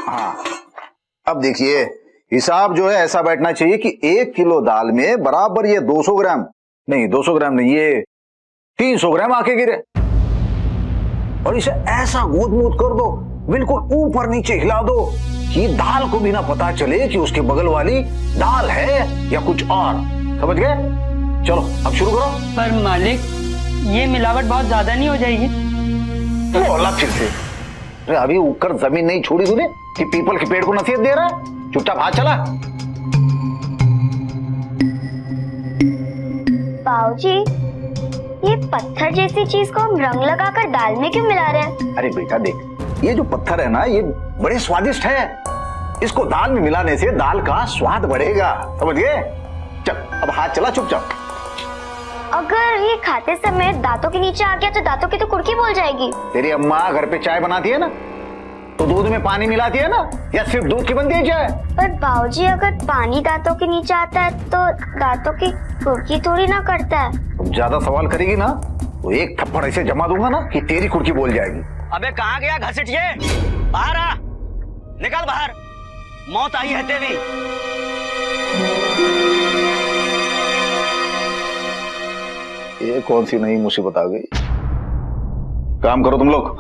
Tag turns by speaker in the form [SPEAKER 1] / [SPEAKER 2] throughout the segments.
[SPEAKER 1] हाँ, अब देखिए हिसाब जो है ऐसा बैठना चाहिए कि 1 किलो दाल में बराबर ये 200 ग्राम नहीं, 200 ग्राम नहीं, ये 300 ग्राम आके गिरे और इसे ऐसा गूद मूद कर दो, बिल्कुल ऊपर नीचे हिला दो कि दाल को भी ना पता चले कि उसके बगल वाली दाल है या कुछ और। समझ गए? चलो अब शुरू करो।
[SPEAKER 2] पर मालिक, ये मिलावट बहुत ज्यादा नहीं हो जाएगी?
[SPEAKER 1] तो अल्लाह फिर से, अरे अभी ऊपर जमीन नहीं छोड़ी तूने कि पीपल के पेड़ को नसीहत दे रहा है? चुपचाप हाथ चला।
[SPEAKER 3] बाबूजी, ये पत्थर जैसी चीज को हम रंग लगाकर दाल में क्यों मिला रहे हैं?
[SPEAKER 1] अरे बेटा देख, ये जो पत्थर है ना, ये बड़े स्वादिष्ट है। इसको दाल में मिलाने से दाल का स्वाद बढ़ेगा। समझ गए? चल अब हाथ चला चुपचाप।
[SPEAKER 3] अगर ये खाते समय दांतों के नीचे आ गया तो दांतों की तो कुर्की बोल जाएगी।
[SPEAKER 1] तेरी अम्मा घर पे चाय बनाती है ना, तो दूध में पानी मिलाती है ना, या सिर्फ दूध की बनती है चाय?
[SPEAKER 3] पर बाबूजी, अगर पानी दांतों के नीचे आता है तो दांतों की कुर्की थोड़ी ना करता है।
[SPEAKER 1] तुम ज्यादा सवाल करेगी ना तो एक थप्पड़ ऐसे जमा दूंगा ना कि तेरी कुर्की बोल जाएगी।
[SPEAKER 4] अबे कहाँ गया घसीटिए? बाहर आ, निकल बाहर, मौत आई है तेरी।
[SPEAKER 1] ये कौन सी नई मुसीबत आ गई? काम करो तुम लोग।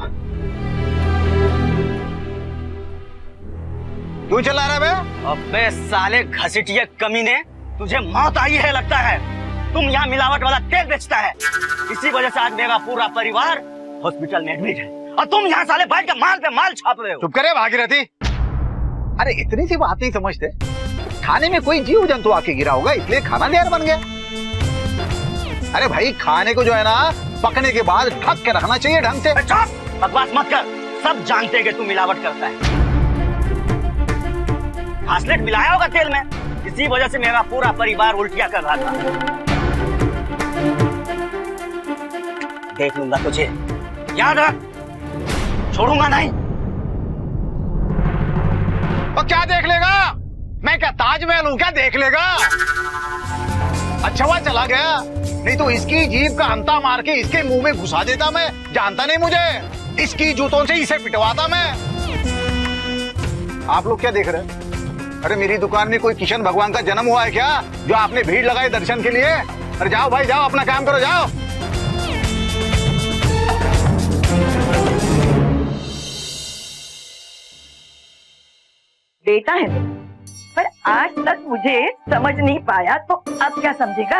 [SPEAKER 1] क्यों चला रहा है?
[SPEAKER 4] अबे साले घसीटिए कमीने, तुझे मौत आई है लगता है। तुम यहाँ मिलावट वाला तेल बेचता है, इसी वजह से आज मेरा पूरा परिवार हॉस्पिटल में एडमिट है और तुम यहाँ साले बैठ के माल पे माल छाप रहे हो।
[SPEAKER 1] चुप करे भागीरथी। अरे इतनी सी बात नहीं समझते? खाने में कोई जीव जंतु आके गिरा होगा इसलिए खाना जहर बन गया। अरे भाई, खाने को जो है ना पकने के बाद ढक के रखना चाहिए ढंग से।
[SPEAKER 4] चुप, बकवास मत कर, सब जानते हैं कि तू मिलावट करता है। फास्लेट मिलाया होगा तेल में, इसी वजह से मेरा पूरा परिवार उल्टियां कर रहा था। देख लूंगा तुझे, याद रख, छोड़ूंगा नहीं।
[SPEAKER 1] और क्या देख लेगा? मैं क्या ताजमहल हूँ क्या देख लेगा? अच्छा हुआ चला गया, नहीं तो इसकी जीभ का हंता मार के इसके मुंह में घुसा देता मैं। जानता नहीं मुझे, इसकी जूतों से इसे पिटवाता मैं। आप लोग क्या देख रहे हैं? अरे मेरी दुकान में कोई किशन भगवान का जन्म हुआ है क्या जो आपने भीड़ लगाई दर्शन के लिए? अरे जाओ भाई जाओ, अपना काम करो, जाओ।
[SPEAKER 5] बेटा है पर आज तक मुझे समझ नहीं पाया, तो अब क्या समझेगा?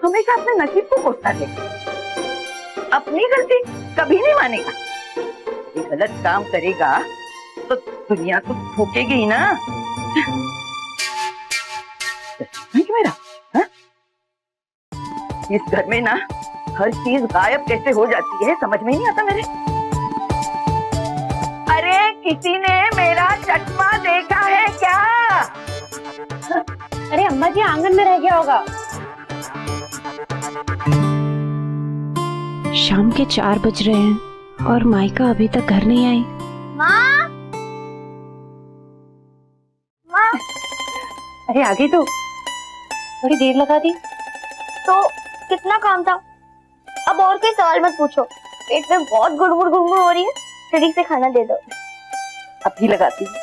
[SPEAKER 5] हमेशा अपने नसीब को कोसता है, अपनी गलती कभी नहीं मानेगा। ये गलत काम करेगा तो दुनिया तो ठोकेगी ही ना। मेरा हा? इस घर में ना हर चीज गायब कैसे हो जाती है समझ में नहीं आता मेरे। अरे किसी ने मेरा चश्मा देखा है क्या?
[SPEAKER 3] अरे अम्मा जी, आंगन में रह गया होगा।
[SPEAKER 6] शाम के 4 बज रहे हैं और माइका अभी तक घर नहीं आई।
[SPEAKER 3] माँ, माँ।
[SPEAKER 5] अरे आगे तो थोड़ी देर लगा दी।
[SPEAKER 3] तो कितना काम था? अब और कोई सवाल मत पूछो, पेट में बहुत गुड़गुड़ गुड़गुड़ हो रही है, जल्दी से खाना दे दो।
[SPEAKER 5] अभी लगाती हूँ।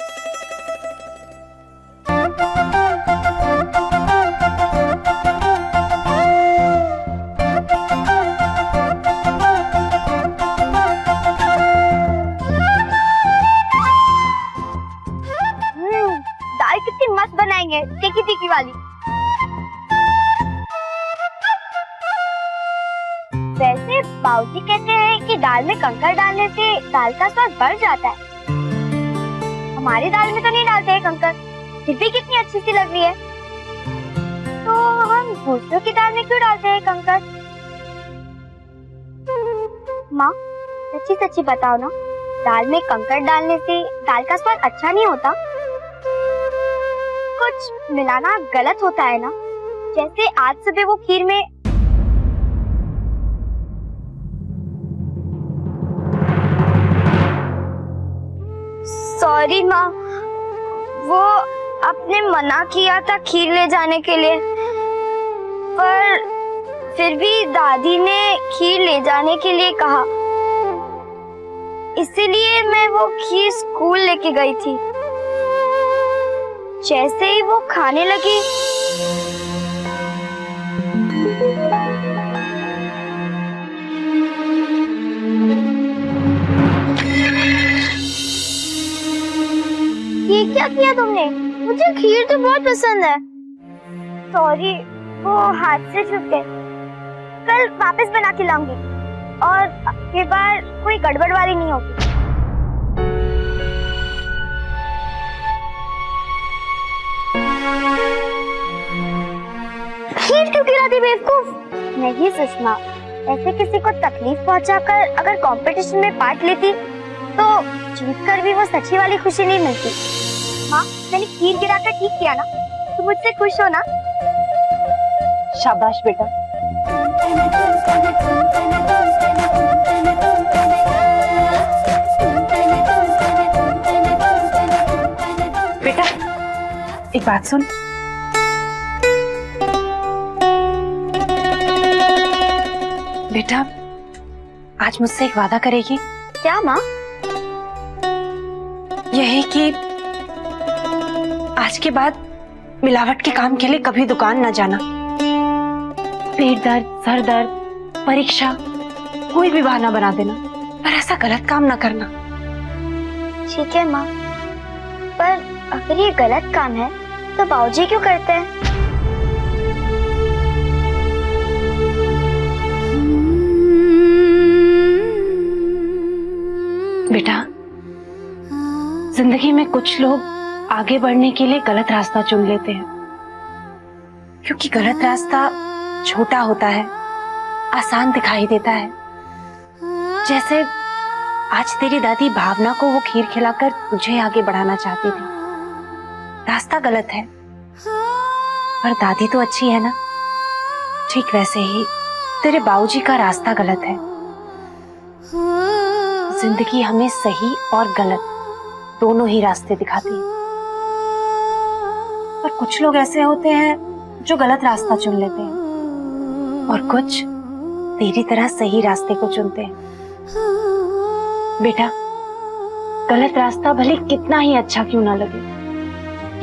[SPEAKER 3] दाल कितनी मस्त बनाएंगे, तीखी तीखी वाली। वैसे बाबूजी कहते हैं कि दाल में कंकर डालने से दाल का स्वाद बढ़ जाता है। हमारी दाल में तो नहीं डालते हैं कंकर, फिर भी कितनी अच्छी सी लग रही है। तो हम दूसरों की दाल में क्यों डालते हैं कंकर? माँ, सच्ची सच्ची बताओ ना, दाल में कंकर डालने से दाल का स्वाद अच्छा नहीं होता? कुछ मिलाना गलत होता है ना? जैसे आज सुबह वो खीर में सॉरी माँ, वो आपने मना किया था खीर ले जाने के लिए, पर फिर भी दादी ने खीर ले जाने के लिए कहा। इसीलिए मैं वो खीर स्कूल लेके गई थी। जैसे ही वो खाने लगी ये क्या किया तुमने? मुझे खीर तो बहुत पसंद है। सॉरी, वो हाथ से छूट गए। कल वापस बना के लाऊंगी और अगली बार कोई गड़बड़ वाली नहीं होगी। खीर क्यों गिराती बेवकूफ? नहीं सुषमा, ऐसे किसी को तकलीफ पहुंचाकर अगर कंपटीशन में पार्ट लेती तो जीतकर भी वो सच्ची वाली खुशी नहीं मिलती। हाँ, मैंने खीर गिराकर ठीक किया ना? तुम मुझसे खुश हो ना?
[SPEAKER 6] शाबाश बेटा।
[SPEAKER 5] बेटा एक बात सुन। बेटा आज मुझसे एक वादा करेगी?
[SPEAKER 3] क्या माँ?
[SPEAKER 6] यह है कि आज के बाद मिलावट के काम के लिए कभी दुकान न जाना। पेट दर्द, सर दर्द, परीक्षा, कोई भी बहाना बना देना, पर ऐसा गलत काम न करना।
[SPEAKER 3] ठीक है माँ, पर अगर ये गलत काम है तो बाबूजी क्यों करते हैं?
[SPEAKER 6] बेटा जिंदगी में कुछ लोग आगे बढ़ने के लिए गलत रास्ता चुन लेते हैं, क्योंकि गलत रास्ता छोटा होता है, आसान दिखाई देता है। जैसे आज तेरी दादी भावना को वो खीर खिलाकर तुझे आगे बढ़ाना चाहती थी। रास्ता गलत है पर दादी तो अच्छी है ना। ठीक वैसे ही तेरे बाबूजी का रास्ता गलत है। जिंदगी हमें सही और गलत दोनों ही रास्ते दिखाती है, पर कुछ लोग ऐसे होते हैं जो गलत रास्ता चुन लेते हैं और कुछ तेरी तरह सही रास्ते को चुनते हैं। बेटा गलत रास्ता भले कितना ही अच्छा क्यों ना लगे,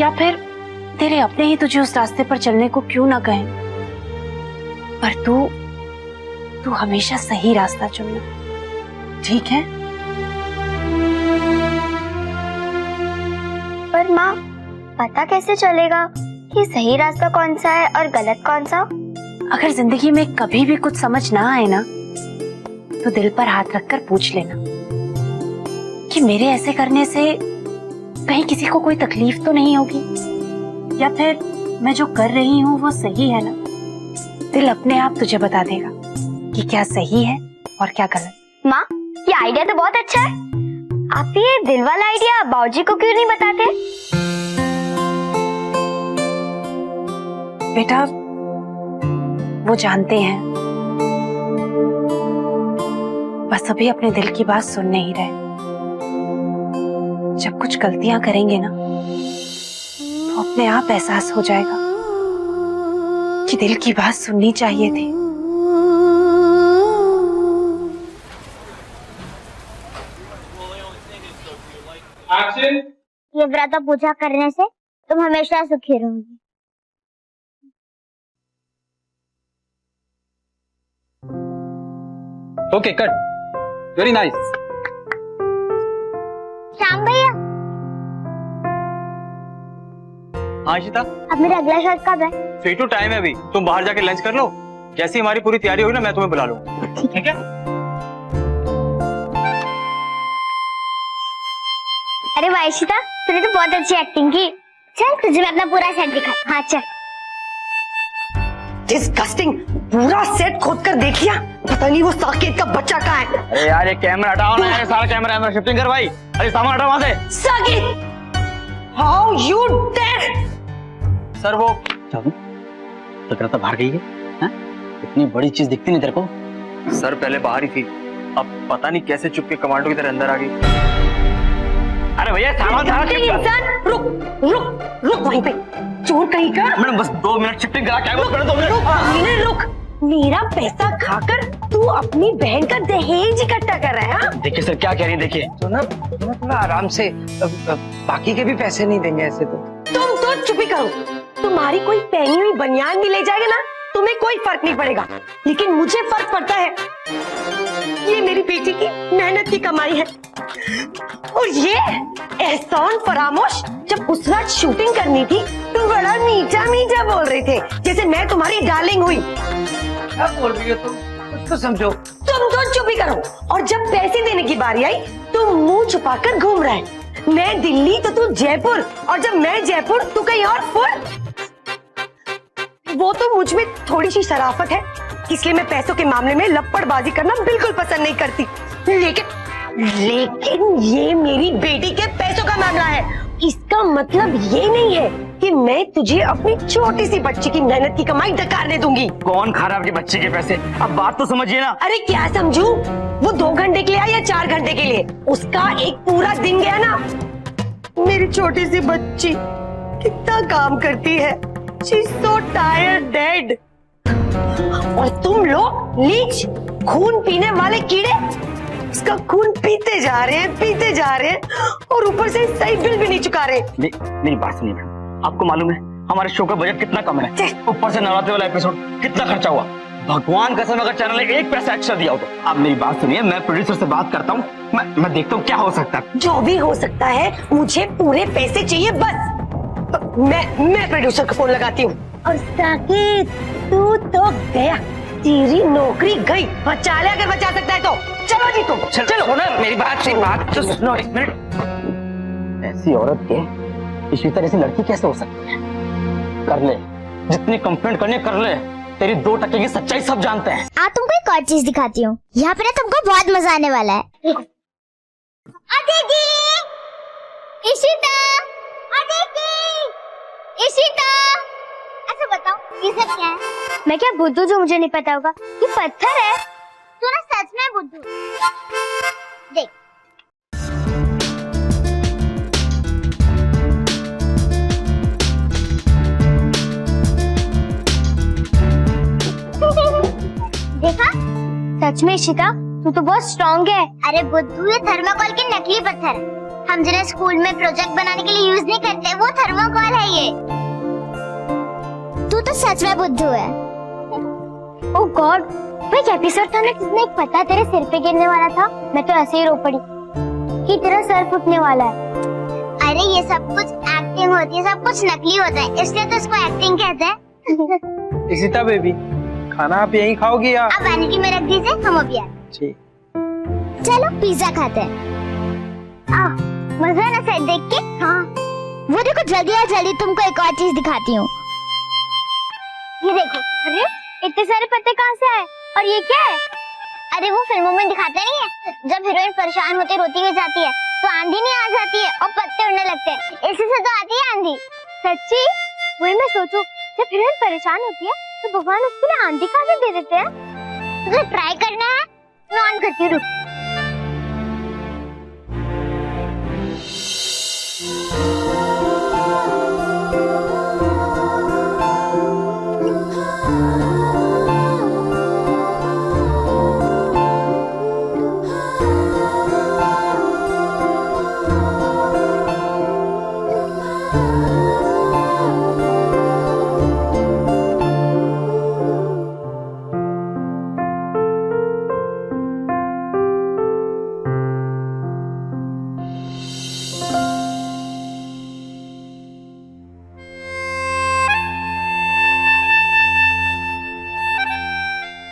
[SPEAKER 6] या फिर तेरे अपने ही तुझे उस रास्ते पर चलने को क्यों ना कहें, पर तू हमेशा सही रास्ता चुनना, ठीक है?
[SPEAKER 3] पर माँ पता कैसे चलेगा कि सही रास्ता कौन सा है और गलत कौन सा?
[SPEAKER 6] अगर जिंदगी में कभी भी कुछ समझ ना आए ना तो दिल पर हाथ रखकर पूछ लेना कि मेरे ऐसे करने से कहीं किसी को कोई तकलीफ तो नहीं होगी, या फिर मैं जो कर रही हूँ वो सही है ना। दिल अपने आप तुझे बता देगा कि क्या सही है और क्या गलत।
[SPEAKER 3] माँ ये आइडिया तो बहुत अच्छा है। आप ये दिल वाला आइडिया बाबूजी को क्यों नहीं बताते?
[SPEAKER 6] बेटा वो जानते हैं, बस अभी अपने दिल की बात सुन नहीं रहे। जब कुछ गलतियां करेंगे ना तो अपने आप एहसास हो जाएगा कि दिल की बात सुननी चाहिए थी।
[SPEAKER 3] ये व्रत पूजा करने से तुम हमेशा सुखी रहोगी।
[SPEAKER 7] Okay cut, very nice.
[SPEAKER 3] Shyam भैया,
[SPEAKER 4] हाँ इशिता,
[SPEAKER 3] अब मेरा अगला शॉट कब है?
[SPEAKER 4] 3 to टाइम है अभी। तुम बाहर जाके लंच कर लो, जैसी हमारी पूरी तैयारी होगी ना मैं तुम्हें बुला लूंगा, ठीक है?
[SPEAKER 3] अरे वाह इशिता, तूने तो बहुत अच्छी एक्टिंग की। चल तुझे मैं अपना पूरा सेट दिखा। हाँ चल।
[SPEAKER 5] डिस्गस्टिंग, पूरा सेट खोद कर देख लिया, पता नहीं वो साकेत का बच्चा कहाँ है।
[SPEAKER 4] अरे यार ये कैमरा हटाओ ना, ये सारा कैमरा शिफ्टिंग कर भाई। अरे सामान हटाओ वहां से।
[SPEAKER 5] Saket, how you dare.
[SPEAKER 4] Sir वो
[SPEAKER 7] लग रहा था बाहर गई है, हाँ? इतनी बड़ी चीज दिखती नहीं तेरे को?
[SPEAKER 4] सर पहले बाहर ही थी, अब पता नहीं कैसे चुप के कमांडो की तरह अंदर आ गई। अरे भैया सामान
[SPEAKER 5] इंसान, रुक रुक रुक वहीं पे, चोर कहीं का।
[SPEAKER 4] मैडम बस 2 मिनट शिफ्टिंग करा, क्या करो 2 मिनट।
[SPEAKER 5] रुक मेरा पैसा खाकर तू अपनी बहन का दहेज इकट्ठा कर रहा है? हाँ?
[SPEAKER 7] देखिए सर क्या कह रही है, देखिए
[SPEAKER 8] तो ना थोड़ा आराम से, बाकी के भी पैसे नहीं देंगे ऐसे तो।
[SPEAKER 5] तुम तो चुप ही करो। तुम्हारी कोई पहनी हुई बनियान भी ले जाएगा ना, तुम्हें कोई फर्क नहीं पड़ेगा, लेकिन मुझे फर्क पड़ता है। ये मेरी बेटी की मेहनत की कमाई है। और ये एहसान फरामोश जब उस रात शूटिंग करनी थी तो बड़ा मीठा मीठा बोल रहे थे, जैसे मैं तुम्हारी डार्लिंग हुई।
[SPEAKER 8] क्या बोल रही हो तुम, कुछ तो समझो।
[SPEAKER 5] तुम तो चुप ही करो। और जब पैसे देने की बारी आई तो मुंह छुपाकर घूम रहा है। मैं दिल्ली तो तू जयपुर, और जब मैं जयपुर तू कहीं और फुल। वो तो मुझ में थोड़ी सी शराफत है, इसलिए मैं पैसों के मामले में लपड़बाजी करना बिल्कुल पसंद नहीं करती। लेकिन ये मेरी बेटी के पैसों का मामला है। इसका मतलब ये नहीं है कि मैं तुझे अपनी छोटी सी बच्ची की मेहनत की कमाई डकारने दूंगी।
[SPEAKER 4] कौन खा रहा है आपके बच्चे के पैसे? अब बात तो समझिए ना।
[SPEAKER 5] अरे क्या समझू, वो 2 घंटे के लिए आया या 4 घंटे के लिए, उसका एक पूरा दिन गया ना। मेरी छोटी सी बच्ची कितना काम करती है। She's so tired, dead. और तुम लोग लीच, खून पीने वाले कीड़े, उसका खून पीते जा रहे हैं और ऊपर से सही बिल भी नहीं चुका रहे।
[SPEAKER 4] मेरी बात सुनिए मैडम, आपको मालूम है हमारे शो का बजट कितना कम है, ऊपर से नवरात्रि वाला एपिसोड कितना खर्चा हुआ। भगवान कसम अगर चैनल ने 1 पैसा एक्स्ट्रा दिया हो तो। आप मेरी बात सुनिए, मैं प्रोड्यूसर से बात करता हूँ, मैं देखता हूँ क्या हो सकता है।
[SPEAKER 5] जो भी हो सकता है, मुझे पूरे पैसे चाहिए बस। मैं प्रोड्यूसर को फोन लगाती हूँ। और साकिब तू तो गया, तेरी नौकरी गई। बचा ले अगर बचा सकता है तो। चलो जी तुम चलो।
[SPEAKER 8] सुनो मेरी बात तो सुनो एक मिनट।
[SPEAKER 7] ऐसी औरत के इसी तरह से लड़की कैसे हो सकती है? कर ले, जितनी कंप्लेंट करने कर ले, तेरी 2% की सच्चाई सब जानते हैं।
[SPEAKER 3] आज तुमको एक और चीज दिखाती हूँ, यहाँ पे ना तुमको बहुत मजा आने वाला है। अदेगी, इशिता, अदेगी, इशिता। अच्छा बताओ ये सब क्या है? मैं क्या बुद्धू जो मुझे नहीं पता होगा? ये पत्थर है। तू ना सच में बुद्धू। देख देखा, सच में इशिता तू तो बहुत स्ट्रॉन्ग है। अरे बुद्धू, ये थर्माकोल के नकली पत्थर है। हम जिन्हें स्कूल में प्रोजेक्ट बनाने के लिए यूज नहीं करते, वो थर्माकोल है ये। तू तो सच में बुद्धू है। ओह गॉड, वो एक एपिसोड था ना जिसमें एक पत्ता तेरे सिर पे गिरने वाला था। मैं तो ऐसे ही रो पड़ी कि तेरा सर फूटने वाला है। अरे ये सब कुछ एक्टिंग होती है, सब कुछ नकली होता है, इसलिए तो इसको एक्टिंग कहते हैं।
[SPEAKER 8] इशिता बेबी, खाना आप यहीं खाओगी या?
[SPEAKER 3] अब वैनिटी में रख दीजिए, हम अभी आए।
[SPEAKER 8] ठीक।
[SPEAKER 3] चलो पिज्जा खाते हैं। मजा है ना सेट देख के? हाँ। वो देखो जल्दी तुमको एक और चीज दिखाती हूँ। ये देखो, अरे इतने सारे पत्ते कहाँ से आए? और ये क्या है? अरे वो फिल्मों में दिखाते नहीं है, जब हीरोइन परेशान होती रोती हुई जाती है तो आंधी नहीं आ जाती है और पत्ते उड़ने लगते हैं, इसी से तो आती है आंधी। सच्ची? वही मैं सोचूं, जब हीरोइन परेशान होती है तो भगवान उसके लिए आंधी कहाँ से दे देते हैं? तुझे ट्राई करना है? मैं ऑन करती हूँ, रुक।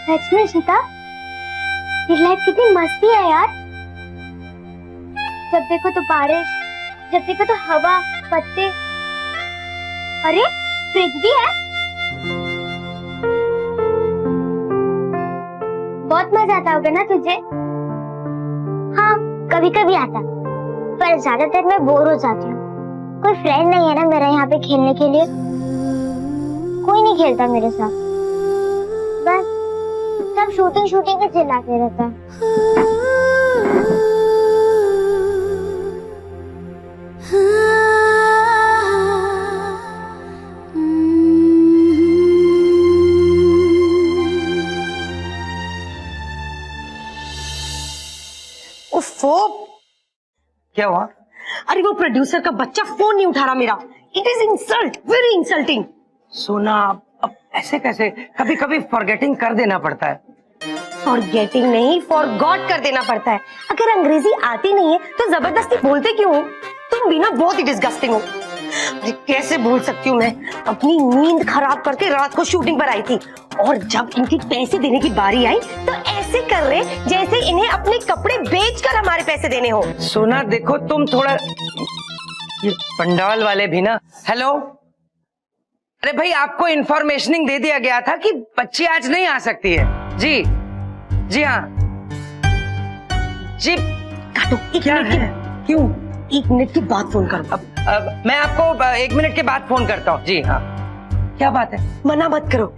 [SPEAKER 3] सच में सीता, ये लाइफ कितनी मस्ती है यार। जब देखो तो बारिश, जब देखो तो हवा, पत्ते। अरे फ्रिज भी है। बहुत मजा आता होगा ना तुझे? हाँ, कभी कभी आता, पर ज्यादातर मैं बोर हो जाती हूँ। कोई फ्रेंड नहीं है ना मेरा यहाँ पे खेलने के लिए। कोई नहीं खेलता मेरे साथ, बस सब शूटिंग के चिल्लाते रहता है।
[SPEAKER 8] क्या हुआ?
[SPEAKER 9] अरे वो प्रोड्यूसर का बच्चा फोन नहीं उठा रहा मेरा। It is insult, very insulting.
[SPEAKER 8] सोना अब ऐसे कैसे? कभी कभी फॉरगेटिंग कर देना पड़ता है।
[SPEAKER 9] फॉरगेटिंग नहीं, फॉरगॉट कर देना पड़ता है। अगर अंग्रेजी आती नहीं है तो जबरदस्ती बोलते क्यों हो? तुम भी ना बहुत ही डिस्गस्टिंग हो। अरे कैसे भूल सकती हूँ मैं? अपनी नींद खराब करके रात को शूटिंग पर आई थी, और जब इनकी पैसे देने की बारी आई तो ऐसे कर रहे जैसे इन्हें अपने कपड़े बेचकर हमारे पैसे देने हो।
[SPEAKER 8] सोना देखो, तुम थोड़ा, ये पंडाल वाले भी ना। हेलो, अरे भाई आपको इन्फॉर्मेशनिंग दे दिया गया था कि बच्ची आज नहीं आ सकती है। जी जी हाँ जी।
[SPEAKER 9] काटो,
[SPEAKER 8] क्या है? क्यों?
[SPEAKER 9] 1 मिनट के बाद फोन करो।
[SPEAKER 8] अब मैं आपको 1 मिनट के बाद फोन करता हूँ। जी हाँ, क्या बात है?
[SPEAKER 9] मना मत करो।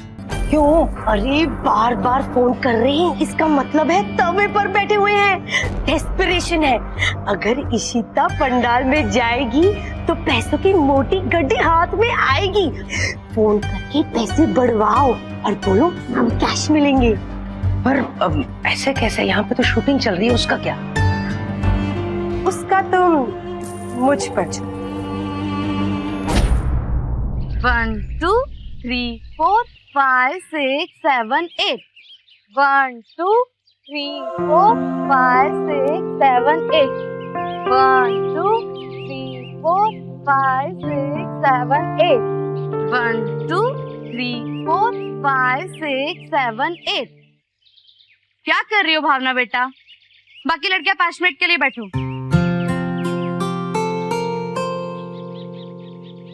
[SPEAKER 9] क्यों? अरे बार बार फोन कर रहे हैं, इसका मतलब है तवे पर बैठे हुए हैं। डेस्परेशन है। अगर इशिता पंडाल में जाएगी तो पैसों की मोटी गड्डी हाथ में आएगी। फोन करके पैसे बढ़वाओ और बोलो हम कैश मिलेंगे।
[SPEAKER 8] पर अब ऐसे कैसे? यहाँ पे तो शूटिंग चल रही है, उसका क्या?
[SPEAKER 9] उसका तुम मुझ पर छोड़ो।
[SPEAKER 10] 1 2 3 4 5 6 7 8 1 2 3 4 5 6 7 8 1 2 3 4 5 6 7 8 1 2 3 4 5 6 7 8। क्या कर रही हो भावना बेटा? बाकी लड़कियां 5 मिनट के लिए बैठो।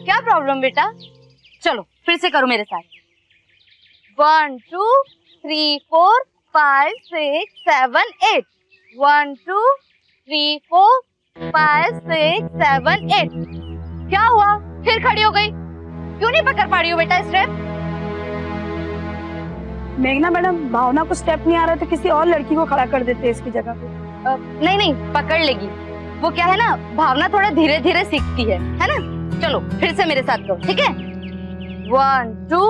[SPEAKER 10] क्या प्रॉब्लम बेटा? चलो फिर से करो मेरे साथ। 1 2 3 4 5 6 7 8 1 2 3 4 5 6 7 8। क्या हुआ? फिर खड़ी हो गई? क्यों नहीं पकड़ पा रही हो बेटा स्टेप?
[SPEAKER 2] मेघना मैडम, भावना को स्टेप नहीं आ रहा तो किसी और लड़की को खड़ा कर देते इसकी जगह पे।
[SPEAKER 10] नहीं नहीं, पकड़ लेगी। वो क्या है ना, भावना थोड़ा धीरे धीरे सीखती है ना? चलो फिर से मेरे साथ करो, ठीक है? 1 2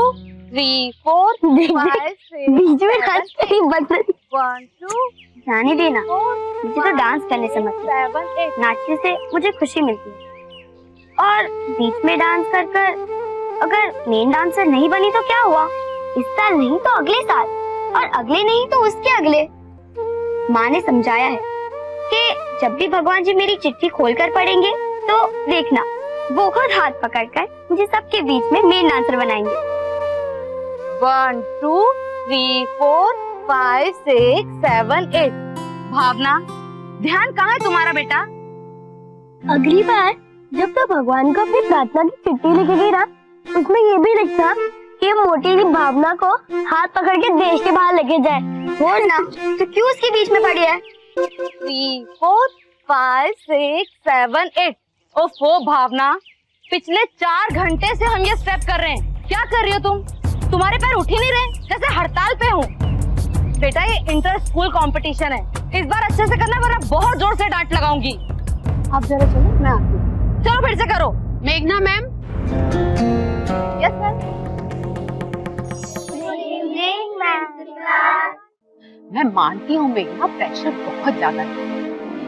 [SPEAKER 10] 3 4 5 6
[SPEAKER 3] बीच में हंस रही बंद।
[SPEAKER 10] 1 2
[SPEAKER 3] जाने देना, मुझे तो डांस करने से मतलब है।
[SPEAKER 10] 7 8।
[SPEAKER 3] नाचने से मुझे खुशी मिलती है, और बीच में डांस कर कर अगर मेन डांसर नहीं बनी तो क्या हुआ? इस साल नहीं तो अगले साल, और अगले नहीं तो उसके अगले। माँ ने समझाया है कि जब भी भगवान जी मेरी चिट्ठी खोलकर पढ़ेंगे तो देखना, वो खुद हाथ पकड़कर मुझे सबके बीच में मेन डांसर बनाएंगे।
[SPEAKER 10] 1 2 3 4 5 6 7 8। भावना, ध्यान कहाँ है तुम्हारा बेटा?
[SPEAKER 3] अगली बार जब तो भगवान को अपनी प्रार्थना की चिट्ठी लिखेगी ना, उसमें ये भी लिखना कि मोटी सी भावना को हाथ पकड़ के देश के बाहर लेके जाए। बोल ना, तो क्यों उसके बीच में पड़ी है?
[SPEAKER 10] 3 4 5 6 7 8। ओफो भावना, पिछले 4 घंटे से हम ये स्टेप कर रहे हैं। क्या कर रही हो तुम? तुम्हारे पैर उठ ही नहीं रहे, जैसे हड़ताल पे हूँ। बेटा ये इंटर स्कूल कंपटीशन है, इस बार अच्छे से करना वरना बहुत जोर से डांट लगाऊंगी। आप जरा चलो, मैं आती हूँ। चलो फिर से करो। मेघना मैम। Yes sir.
[SPEAKER 6] मैं मानती हूँ मेघना, प्रेशर बहुत ज्यादा है,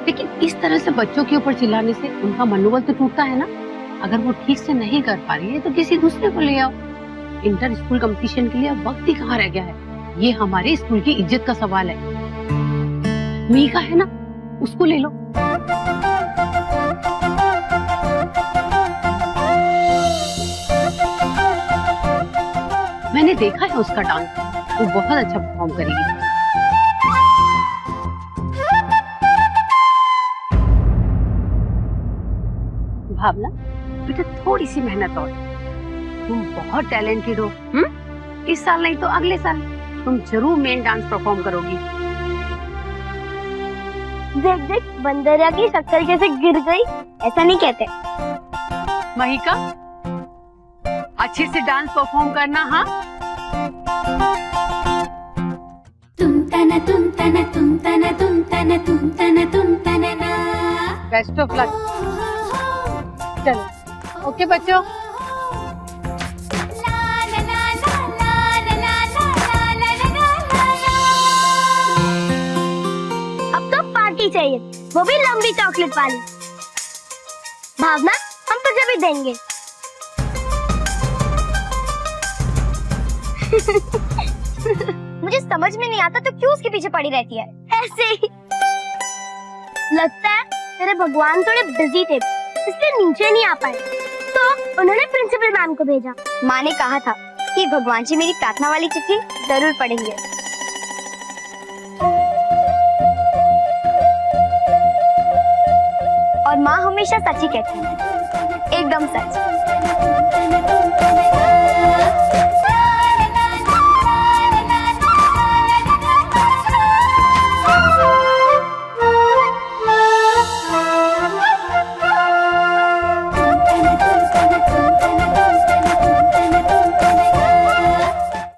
[SPEAKER 6] लेकिन इस तरह से बच्चों के ऊपर चिल्लाने से उनका मनोबल तो टूटता है ना। अगर वो ठीक से नहीं कर पा रही है तो किसी दूसरे को ले आओ। इंटर स्कूल कंपटीशन के लिए अब वक्त ही कहाँ रह गया है। ये हमारे स्कूल की इज्जत का सवाल है। मीका है ना, उसको ले लो। मैंने देखा है उसका डांस, वो बहुत अच्छा परफॉर्म करेगी। भावना बेटा, थोड़ी सी मेहनत और, तुम बहुत टैलेंटेड हो। इस साल नहीं तो अगले साल तुम जरूर मेन डांस परफॉर्म करोगी।
[SPEAKER 3] देख देख, बंदरिया की शक्ल कैसे गिर गई, ऐसा नहीं कहते।
[SPEAKER 6] महिका, अच्छे से डांस परफॉर्म करना। हाँ,
[SPEAKER 11] तुम तना तुम तना तुम तना तुम तना तुम तना तुम तना ना।
[SPEAKER 6] Best of luck. चलो ओके बच्चों।
[SPEAKER 3] अब तो पार्टी चाहिए, वो भी लंबी चॉकलेट वाली। भावना हम तुझे भी देंगे। मुझे समझ में नहीं आता तो क्यों उसके पीछे पड़ी रहती है? ऐसे ही लगता है तेरे भगवान थोड़े बिजी थे इसलिए नीचे नहीं आ पाए, तो उन्होंने प्रिंसिपल मैम को भेजा। माँ ने कहा था कि भगवान जी मेरी प्रार्थना वाली चिट्ठी जरूर पढ़ेंगे। और माँ हमेशा सच ही कहती है, एकदम सच।